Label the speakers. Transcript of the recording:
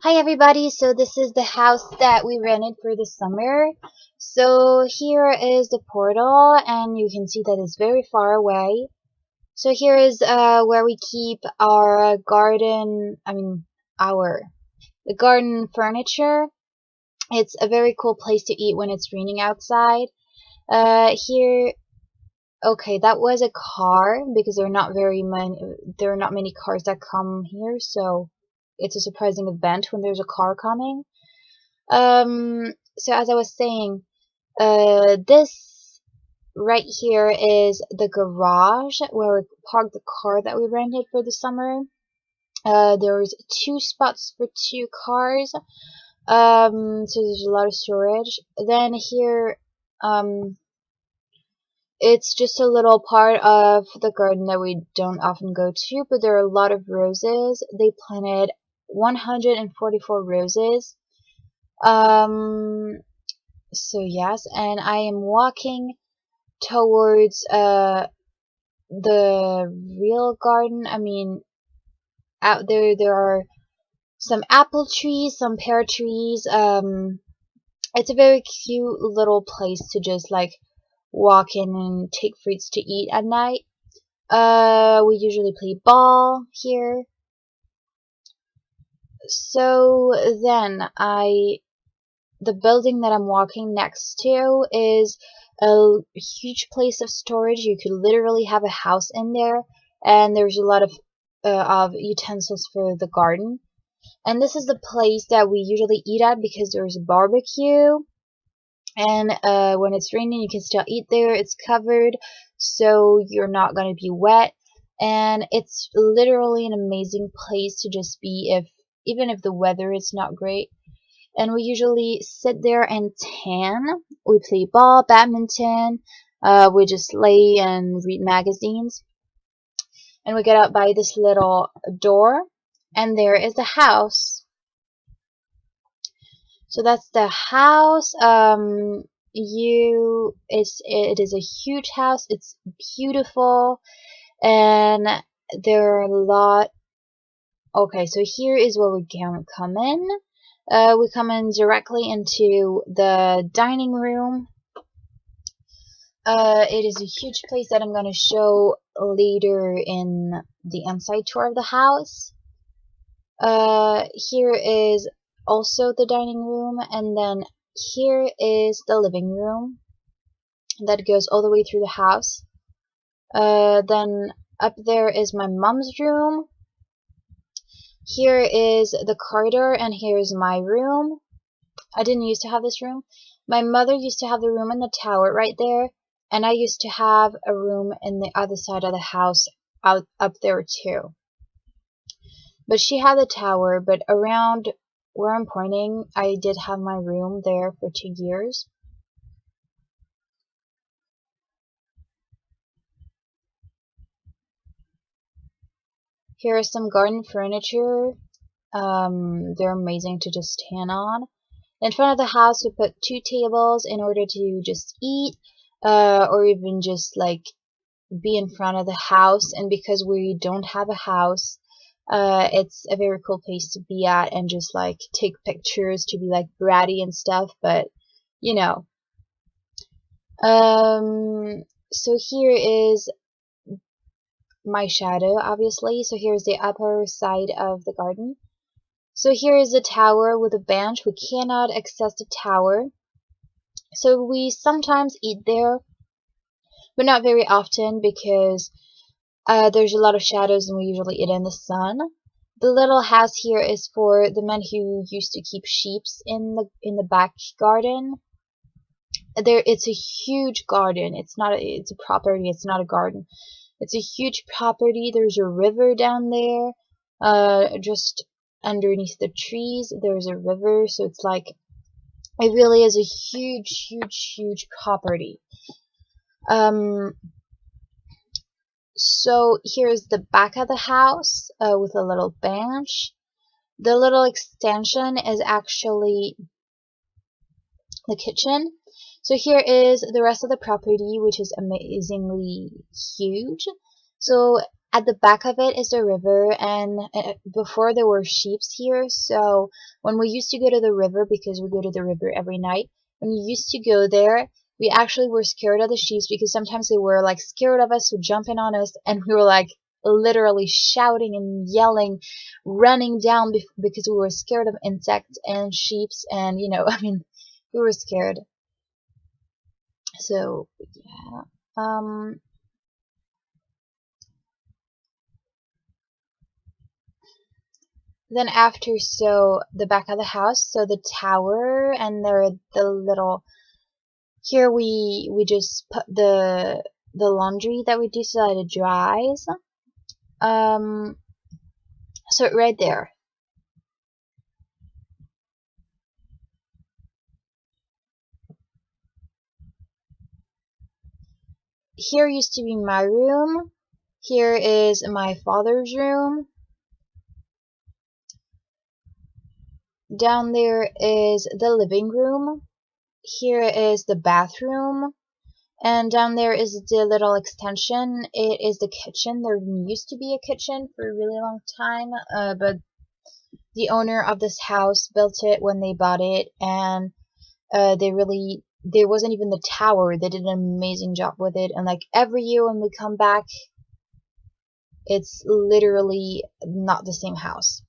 Speaker 1: Hi everybody, so this is the house that we rented for the summer. So here is the portal and you can see that it's very far away. So here is where we keep our garden, the garden furniture. It's a very cool place to eat when it's raining outside. Here, okay, that was a car because there are not many cars that come here, so it's a surprising event when there's a car coming. So as I was saying, this right here is the garage where we parked the car that we rented for the summer. There's two spots for two cars. So there's a lot of storage. Then here, it's just a little part of the garden that we don't often go to, but there are a lot of roses. They planted 144 roses. Um, So yes, and I am walking towards the real garden. Out there are some apple trees, some pear trees. It's a very cute little place to just like walk in and take fruits to eat at night. We usually play ball here. So then the building that I'm walking next to is a huge place of storage. You could literally have a house in there, and there's a lot of utensils for the garden. And this is the place that we usually eat at because there's a barbecue. And when it's raining, you can still eat there. It's covered, so you're not gonna be wet. And it's literally an amazing place to just be even if the weather is not great. And we usually sit there and tan. We play ball, badminton. We just lay and read magazines. And we get out by this little door, and there is the house. So that's the house. It is a huge house. It's beautiful, and there are a lot. Okay, so here is where we can come in. We come in directly into the dining room. It is a huge place that I'm going to show later in the inside tour of the house. Here is also the dining room, and then here is the living room that goes all the way through the house. Then up there is my mom's room. Here is the corridor, and here is my room. I didn't used to have this room. My mother used to have the room in the tower right there, and I used to have a room in the other side of the house out up there too. But she had the tower, but around where I'm pointing, I did have my room there for 2 years. Here is some garden furniture. They're amazing to just stand on. In front of the house, we put 2 tables in order to just eat, or even just like be in front of the house. And because we don't have a house, it's a very cool place to be at and just like take pictures to be like bratty and stuff, but you know. So here is my shadow, obviously. So here's the upper side of the garden. So here is the tower with a bench. We cannot access the tower, so we sometimes eat there, but not very often because there's a lot of shadows and we usually eat in the sun. The little house here is for the men who used to keep sheep in the back garden. It's a huge garden. It's a property. It's not a garden. It's a huge property. There's a river down there. Just underneath the trees, there's a river. So it's like it really is a huge, huge, huge property. So here's the back of the house with a little bench. The little extension is actually the kitchen. So here is the rest of the property, which is amazingly huge. So at the back of it is the river, and before there were sheeps here, so when we used to go to the river, because we go to the river every night, when you used to go there, we actually were scared of the sheeps because sometimes they were like scared of us, so jumping on us, and we were like literally shouting and yelling, running down because we were scared of insects and sheeps, and I mean, we were scared. So yeah. Then after, so the back of the house, so the tower and the little, here we just put the laundry that we do so that it dries. Um, so right there. Here used to be my room. Here is my father's room. Down there is the living room. Here is the bathroom. And down there is the little extension. It is the kitchen. There used to be a kitchen for a really long time, but the owner of this house built it when they bought it, and there wasn't even the tower. They did an amazing job with it, and like every year when we come back, it's literally not the same house.